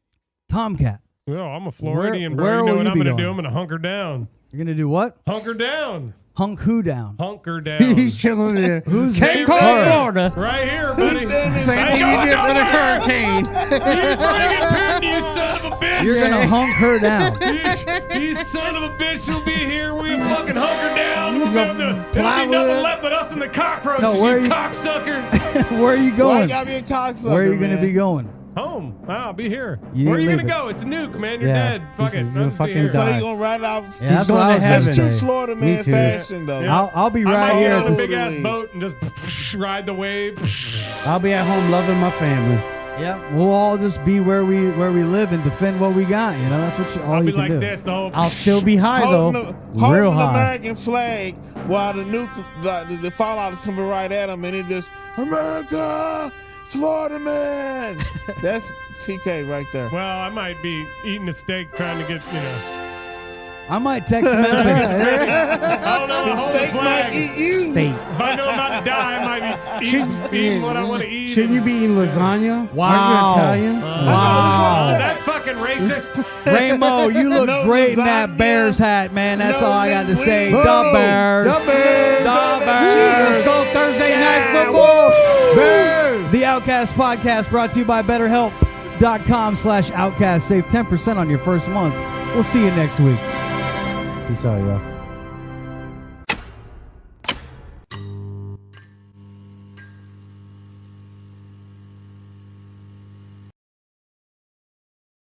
Tomcat. Well, I'm a Floridian, Where bro. You know will what you I'm be going to do? going? I'm going to hunker down. You're going to do what? Hunker down. Hunk who down? Hunker down. He's chilling there. Who's Cape there? Coral, Florida. Right here, buddy. Same thing you did for the hurricane. You friggin' pin, you son of a bitch. You're going to hunk her down. You son of a bitch will be here. We fucking hunker down. He's There'll gonna be nothing plywood. left but us and the cockroaches, No, where you you- cocksucker. Where are you Why going? you gotta be a cocksucker, Where are you going to man? be going? Home. I'll be here. You Where are need you to going to live go? It's a nuke, man. You're Yeah, dead. Fuck he's it. gonna I'll just be fucking here. So die. you gonna ride out? Yeah, that's going what I to was heaven. gonna True say. Florida Me man too. fashion though. Yeah. I'll be I right might here get at on a this. big ass Absolutely. boat and just ride the wave. I'll be at home loving my family. Yeah, we'll all just be where we live and defend what we got. You know, that's what all I'll you be can like do. this the whole. I'll still be high though. Holding Real the high. American flag while the fallout is coming right at them, and it just America, Florida man. That's TK right there. Well, I might be eating a steak trying to get, I might text Memphis. I don't know. The Hold the steak might flag. eat you. State. If I know I'm about to die, I might be eating what I want to eat. Shouldn't you be eating lasagna? Wow. Aren't you Italian? Wow. That's fucking racist. Ramo, you look No great in that lasagna. Bears hat, man. That's No all I got to say. linguine. The Bears. The Bears. The Let's Bears. go Thursday night football. Bears. The Outcast podcast brought to you by BetterHelp.com/Outcast. Save 10% on your first month. We'll see you next week. Peace out, y'all.